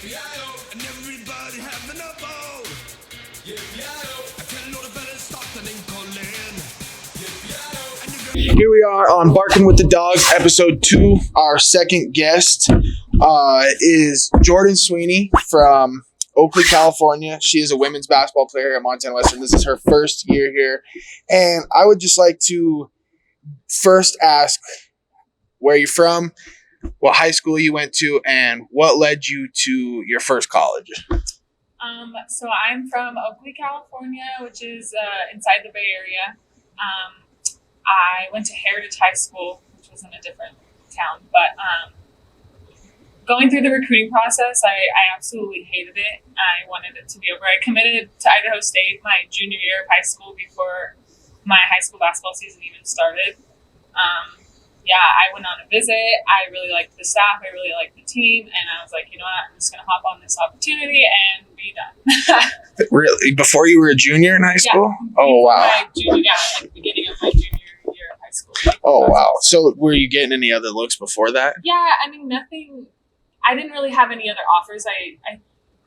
Yippee-yi-yo, and everybody having a ball. Yippee-yi-yo, I tell all the fellas stop the name calling. Yippee-yi-yo, Here we are on Barkin with the Dawgs, episode 2. Our second guest is Jordan Sweeney from Oakley, California. She is a women's basketball player at Montana Western. This is her first year here. And I would just like to first ask where you're from, what high school you went to, and what led you to your first college. So I'm from Oakley, California, which is inside the Bay Area. I went to Heritage High School, which was in a different town. But going through the recruiting process, I absolutely hated it. I wanted it to be over. I committed to Idaho State my junior year of high school before my high school basketball season even started. I went on a visit. I really liked the staff. I really liked the team. And I was like, you know what? I'm just going to hop on this opportunity and be done. Really? Before you were a junior in high school? Yeah, Oh, wow. like the beginning of my junior year of high school. Oh, wow. So were you getting any other looks before that? Yeah, I mean, nothing. I didn't really have any other offers. I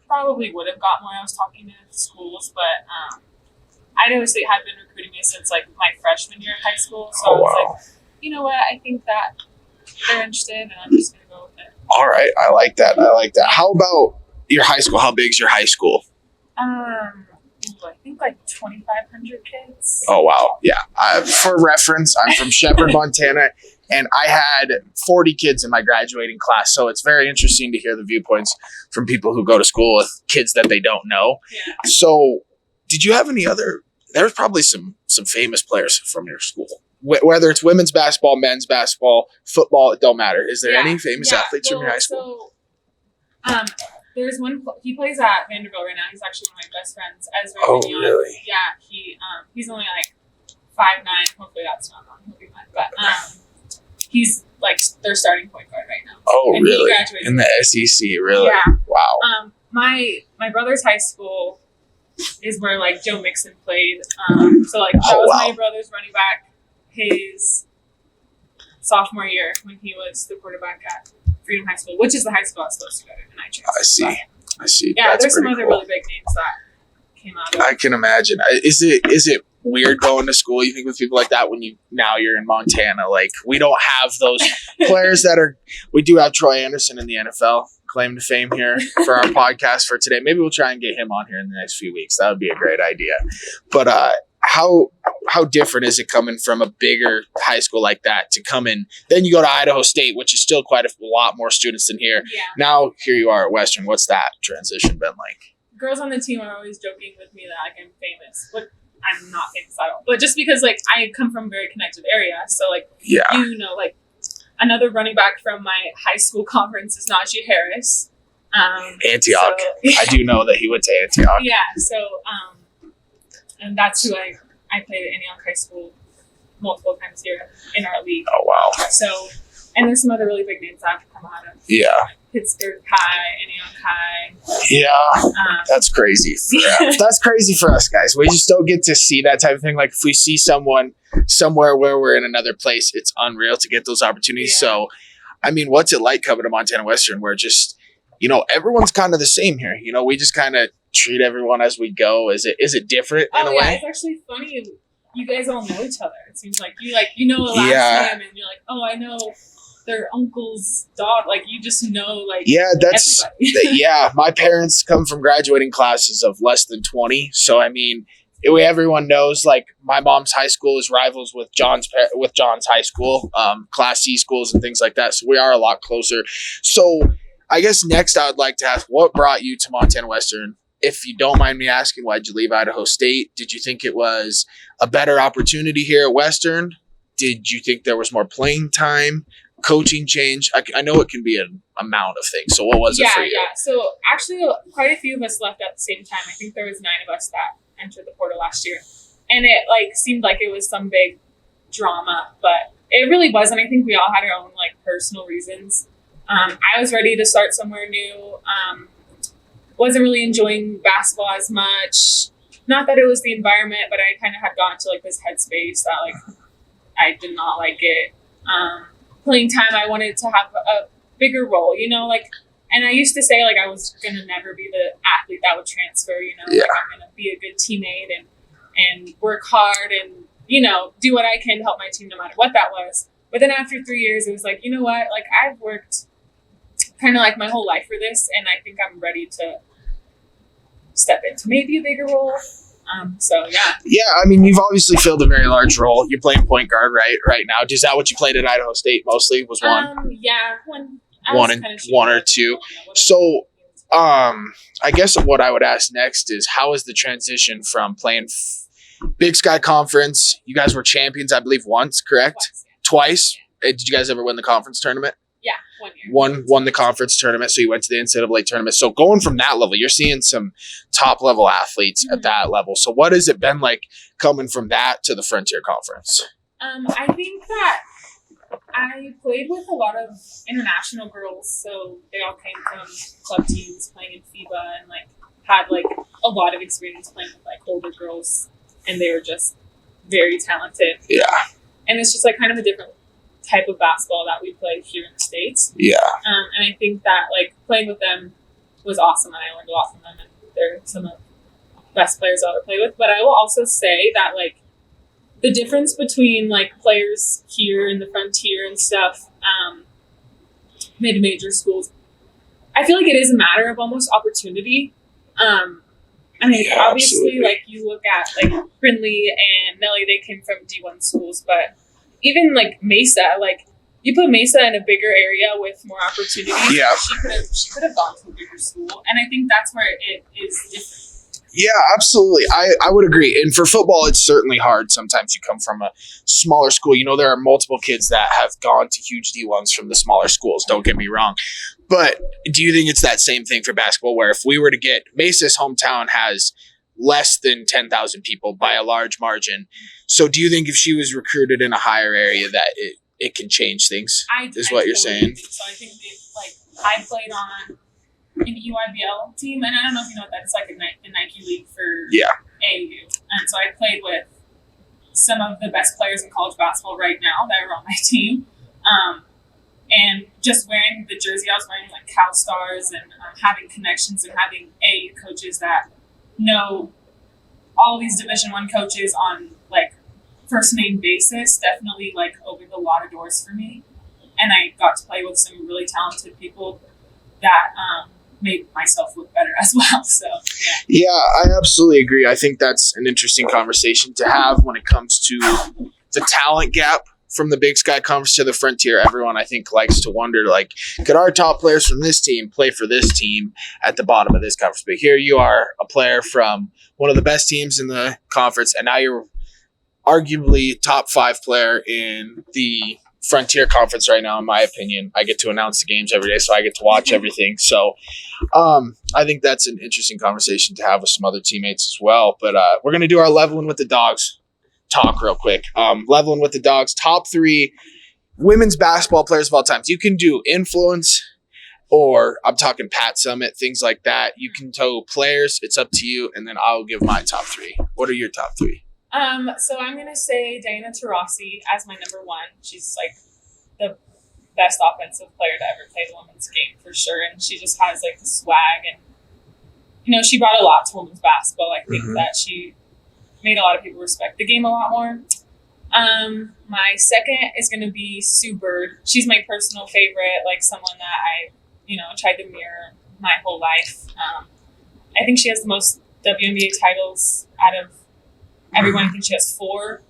probably would have got more. I was talking to schools, but Idaho State had been recruiting me since like my freshman year of high school. So I was like, you know what? I think that they're interested, and I'm just going to go with it. All right. I like that. How about your high school? How big is your high school? I think like 2,500 kids. Oh, wow. Yeah. For reference, I'm from Shepherd, Montana, and I had 40 kids in my graduating class. So it's very interesting to hear the viewpoints from people who go to school with kids that they don't know. Yeah. So did you have any other, there's probably some famous players from your school, whether it's women's basketball, men's basketball, football, it don't matter. Is there any famous athletes from your high school? So, there's one. He plays at Vanderbilt right now. He's actually one of my best friends. Ezra Mignon. Really? Yeah. He's only like 5'9". Hopefully that's not wrong. He'll be fine. But he's like their starting point guard right now. Oh, and really? He graduated in the SEC, really? Yeah. Wow. My brother's high school is where like Joe Mixon played. So like that was my brother's running back his sophomore year when he was the quarterback at Freedom High School, which is the high school I was supposed to go to, and I see. Yeah, That's there's some other cool. really big names that came out of it. I can imagine. Is it weird going to school, you think, with people like that when you're in Montana? Like, we don't have those players we do have Troy Anderson in the NFL, claim to fame here for our podcast for today. Maybe we'll try and get him on here in the next few weeks. That would be a great idea. But how different is it coming from a bigger high school like that to come in? Then you go to Idaho State, which is still quite a lot more students than here. Yeah. Now here you are at Western. What's that transition been like? Girls on the team are always joking with me that like I'm famous, but I'm not famous at all. But just because like I come from a very connected area, so like like another running back from my high school conference is Najee Harris. Antioch. I do know that he went to Antioch. Yeah. So and that's who I played at Antioch High School multiple times here in our league. Oh, wow. So, and there's some other really big names that have come out of Pittsburgh High, Antioch High. Yeah, that's crazy. That's crazy for us guys. We just don't get to see that type of thing. Like if we see someone somewhere where we're in another place, it's unreal to get those opportunities. Yeah. So, I mean, what's it like coming to Montana Western where just, everyone's kind of the same here. We just kind of treat everyone as we go. Is it different in a way? It's actually funny. You guys all know each other. It seems like you know a last name, and you're like, oh, I know their uncle's daughter. Like you just know like that's everybody. My parents come from graduating classes of less than 20, so I mean, everyone knows. Like my mom's high school is rivals with John's high school, Class C schools and things like that. So we are a lot closer. So I guess next I would like to ask, what brought you to Montana Western? If you don't mind me asking, why'd you leave Idaho State? Did you think it was a better opportunity here at Western? Did you think there was more playing time, coaching change? I know it can be an amount of things. So what was it for you? Yeah. So actually quite a few of us left at the same time. I think there was 9 of us that entered the portal last year. And it seemed like it was some big drama, but it really wasn't. I think we all had our own personal reasons. I was ready to start somewhere new. Wasn't really enjoying basketball as much. Not that it was the environment, but I kind of had gone to this headspace that I did not like it. Playing time, I wanted to have a bigger role. And I used to say, like, I was going to never be the athlete that would transfer, you know, like I'm going to be a good teammate and work hard and, you know, do what I can to help my team no matter what that was. But then after 3 years, it was like, you know what, like I've worked kind of like my whole life for this, and I think I'm ready to step into maybe a bigger role. So yeah. Yeah, I mean, you've obviously filled a very large role. You're playing point guard right now. Is that what you played at Idaho State mostly? Was one? Yeah, one or two. So, I guess what I would ask next is, how is the transition from playing Big Sky Conference? You guys were champions, I believe, once, correct? Twice. Did you guys ever win the conference tournament? Yeah, 1 year. Won the conference tournament, so you went to the NCAA tournament. So going from that level, you're seeing some top level athletes at that level. So what has it been like coming from that to the Frontier Conference? I think that I played with a lot of international girls, so they all came from club teams playing in FIBA and like had like a lot of experience playing with like older girls, and they were just very talented. Yeah. And it's just like kind of a different type of basketball that we play here in the States. Yeah. And I think that like playing with them was awesome, and I learned a lot from them, and they're some of the best players I'll ever play with. But I will also say that like the difference between like players here in the Frontier and stuff, mid-major schools, I feel like it is a matter of almost opportunity. I mean, obviously, absolutely. like you look at like Brindley and Nelly, they came from D1 schools, but even like Mesa, like you put Mesa in a bigger area with more opportunity. Yeah. She could have gone to a bigger school, and I think that's where it is different. Yeah, absolutely. I would agree. And for football, it's certainly hard. Sometimes you come from a smaller school. You know, there are multiple kids that have gone to huge D1s from the smaller schools. Don't get me wrong. But do you think it's that same thing for basketball, where if we were to get – Mesa's hometown has less than 10,000 people by a large margin. So do you think if she was recruited in a higher area that it can change things, is what you're saying? So I think I played on – an EYBL team, and I don't know if you know what that is, like the Nike League for AAU. And so I played with some of the best players in college basketball right now that are on my team. And just wearing the jersey, I was wearing like Cal Stars, and having connections and having AAU coaches that know all these Division I coaches on like first name basis definitely like opened a lot of doors for me. And I got to play with some really talented people that made myself look better as well. So yeah, I absolutely agree. I think that's an interesting conversation to have when it comes to the talent gap from the Big Sky Conference to the Frontier. Everyone, I think, likes to wonder, like, could our top players from this team play for this team at the bottom of this conference? But here you are, a player from one of the best teams in the conference, and now you're arguably top 5 player in the Frontier Conference right now, in my opinion. I get to announce the games every day, so I get to watch everything. So I think that's an interesting conversation to have with some other teammates as well. But we're going to do our leveling with the Dawgs talk real quick. Leveling with the Dawgs, top 3 women's basketball players of all time. You can do influence, or I'm talking Pat Summit, things like that. You can do players. It's up to you, and then I'll give my top 3. What are your top 3? So I'm going to say Diana Taurasi as my number 1. She's like the best offensive player to ever play the women's game for sure. And she just has like the swag, and, you know, she brought a lot to women's basketball. I think that she made a lot of people respect the game a lot more. My second is going to be Sue Bird. She's my personal favorite, like someone that I, you know, tried to mirror my whole life. I think she has the most WNBA titles out of everyone. I think she has 4.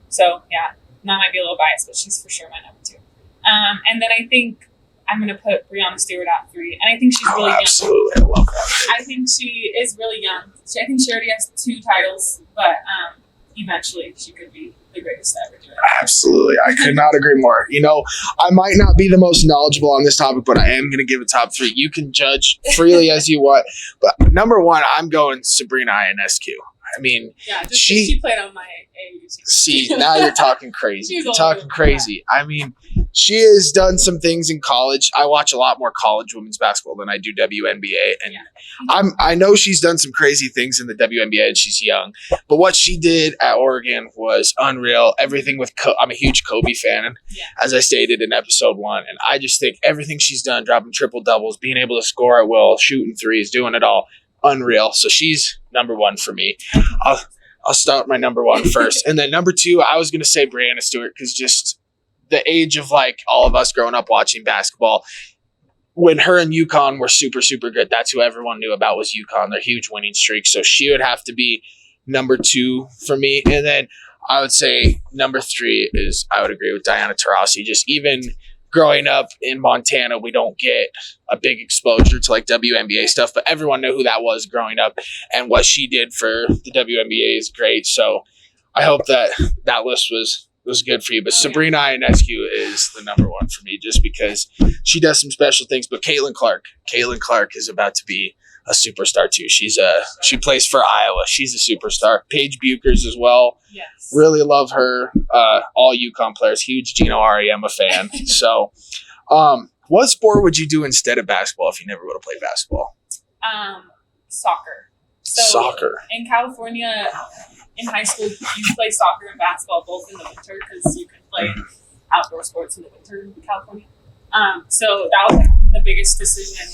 So yeah, that might be a little biased, but she's for sure my number 2. And then I think I'm going to put Breanna Stewart at 3. And I think she's really young. Absolutely. I love that. I think she is really young. I think she already has 2 titles, but eventually she could be the greatest ever to do it. Absolutely. I could not agree more. You know, I might not be the most knowledgeable on this topic, but I am going to give a top 3. You can judge freely as you want. But number 1, I'm going Sabrina Ionescu. I mean, yeah, just she played on my AAU team. See, now you're talking crazy. You're talking crazy. I mean, She has done some things in college. I watch a lot more college women's basketball than I do WNBA, and I know she's done some crazy things in the WNBA, and she's young. But what she did at Oregon was unreal. Everything with I'm a huge Kobe fan, as I stated in episode 1, and I just think everything she's done, dropping triple doubles, being able to score at will, shooting threes, doing it all, unreal. So she's number 1 for me. I'll start my number 1 first, and then number 2, I was gonna say Brianna Stewart, because just the age of like all of us growing up watching basketball, when her and UConn were super, super good, that's who everyone knew about was UConn, their huge winning streak. So she would have to be number 2 for me. And then I would say number 3 is, I would agree with Diana Taurasi. Just even growing up in Montana, we don't get a big exposure to like WNBA stuff, but everyone knew who that was growing up, and what she did for the WNBA is great. So I hope that list was good for you. But Sabrina Ionescu is the number 1 for me, just because she does some special things. But Caitlin Clark is about to be a superstar too. She plays for Iowa. She's a superstar. Paige Buchers as well. Yes. Really love her. All UConn players. Huge Gino Auriemma fan. So what sport would you do instead of basketball if you never would have played basketball? Soccer. So Soccer. In California, in high school, you play soccer and basketball both in the winter, because you can play outdoor sports in the winter in California. So that was the biggest decision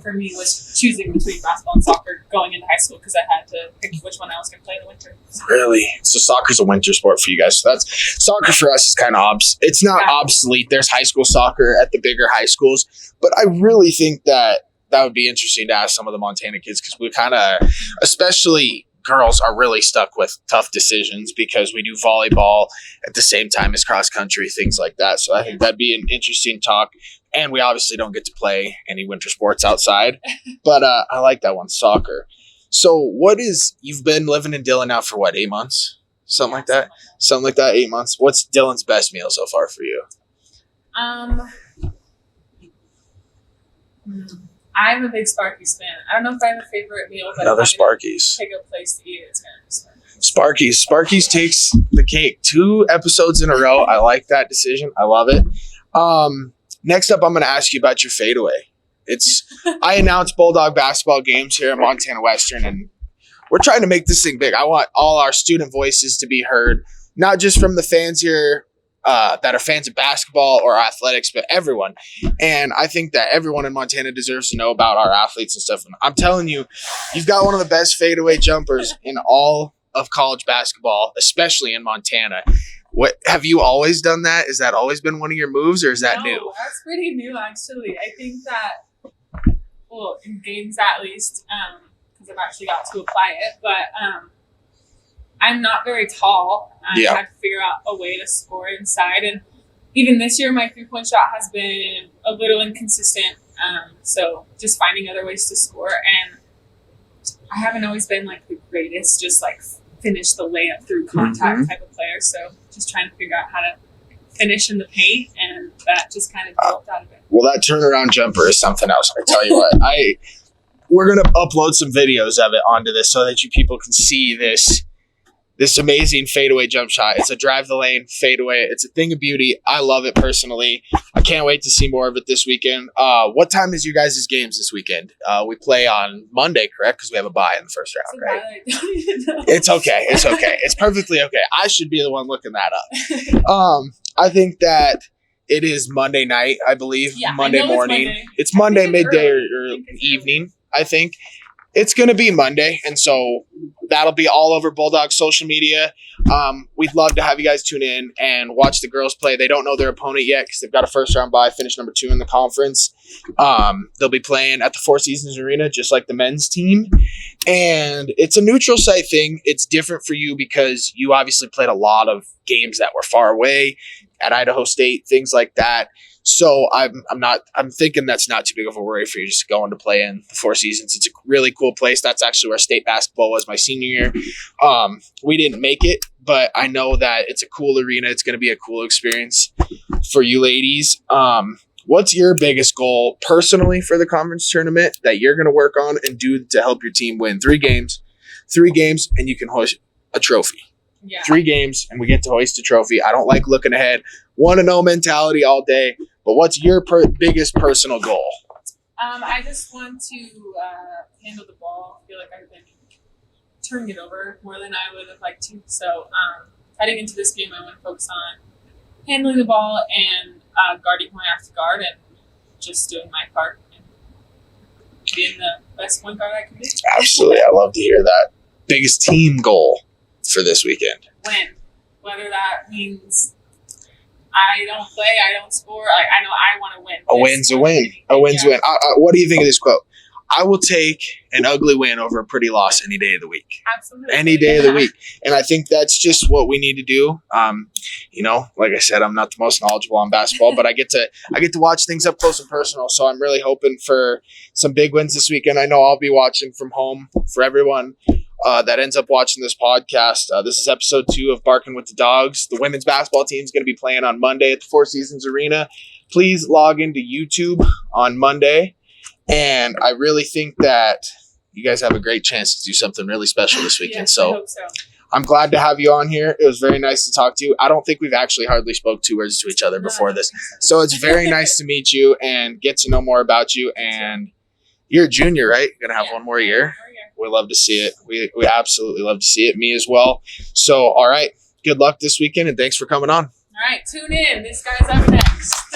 for me, was choosing between basketball and soccer going into high school, because I had to pick which one I was going to play in the winter. Really? So soccer's a winter sport for you guys. So that's soccer for us is kind of it's not obsolete. There's high school soccer at the bigger high schools, but I really think that would be interesting to ask some of the Montana kids, because we kind of, especially girls, are really stuck with tough decisions, because we do volleyball at the same time as cross country, things like that. So I think that'd be an interesting talk. And we obviously don't get to play any winter sports outside, but I like that one, soccer. So you've been living in Dillon now for what, 8 months? Something like that? Something like that, 8 months. What's Dillon's best meal so far for you? I'm a big Sparky's fan. I don't know if I have a favorite meal, but another if Sparky's. Pick a place to eat, it's going to be Sparky's. Sparky's takes the cake. 2 episodes in a row. I like that decision. I love it. Next up, I'm going to ask you about your fadeaway. I announce Bulldog basketball games here at Montana Western, and we're trying to make this thing big. I want all our student voices to be heard, not just from the fans here that are fans of basketball or athletics, but everyone. And I think that everyone in Montana deserves to know about our athletes and stuff. And I'm telling you, you've got one of the best fadeaway jumpers in all of college basketball, especially in Montana. What have you always done that? Has that always been one of your moves, or is that new? That's pretty new, actually. I think that, well, in games at least, because I've actually got to apply it, but I'm not very tall. I had to figure out a way to score inside, and even this year, my 3-point shot has been a little inconsistent. So just finding other ways to score, and I haven't always been like the greatest, just like finish the layup through contact type of player. So just trying to figure out how to finish in the paint, and that just kind of developed out of it. Well, that turnaround jumper is something else. I tell you what, we're gonna upload some videos of it onto this so that you people can see this amazing fadeaway jump shot. It's a drive the lane fadeaway. It's a thing of beauty. I love it personally. I can't wait to see more of it this weekend. What time is your guys' games this weekend? We play on Monday, correct? Because we have a bye in the first round, right? I don't even know. It's okay. It's okay. It's perfectly okay. I should be the one looking that up. I think that it is Monday night, I believe. Yeah, Monday morning. It's Monday midday or evening, I think. It's going to be Monday, and so that'll be all over Bulldog social media. We'd love to have you guys tune in and watch the girls play. They don't know their opponent yet because they've got a first-round bye, finished number 2 in the conference. They'll be playing at the Four Seasons Arena, just like the men's team. And it's a neutral site thing. It's different for you because you obviously played a lot of games that were far away at Idaho State, things like that. So I'm thinking that's not too big of a worry for you, just going to play in the Four Seasons. It's a really cool place. That's actually where state basketball was my senior year. We didn't make it, but I know that it's a cool arena. It's going to be a cool experience for you ladies. What's your biggest goal personally for the conference tournament that you're going to work on and do to help your team win 3 games, and you can hoist a trophy? Yeah. 3 games and we get to hoist a trophy. I don't like looking ahead. want-to-know mentality all day. But what's your biggest personal goal? I just want to handle the ball. I feel like I've been turning it over more than I would have liked to. So heading into this game, I want to focus on handling the ball and guarding who I have to guard and just doing my part and being the best point guard I can be. Absolutely. I love to hear that. Biggest team goal for this weekend? Win. Whether that means I don't play, I don't score. I know I want to win. A win's a win. A win's a win. What do you think of this quote? I will take an ugly win over a pretty loss any day of the week. Absolutely. Any day of the week. And I think that's just what we need to do. Like I said, I'm not the most knowledgeable on basketball, but I get to watch things up close and personal. So I'm really hoping for some big wins this weekend. I know I'll be watching from home. For everyone that ends up watching this podcast, this is episode 2 of Barkin with the Dawgs. The women's basketball team is going to be playing on Monday at the Four Seasons Arena. Please log into YouTube on Monday. And I really think that you guys have a great chance to do something really special this weekend. Yes, I hope so. I'm glad to have you on here. It was very nice to talk to you. I don't think we've actually hardly spoke 2 words to each other before this. So it's very nice to meet you and get to know more about you. And you're a junior, right? You're going to have one more year. We love to see it. We absolutely love to see it. Me as well. So, all right. Good luck this weekend, and thanks for coming on. All right. Tune in. This guy's up next.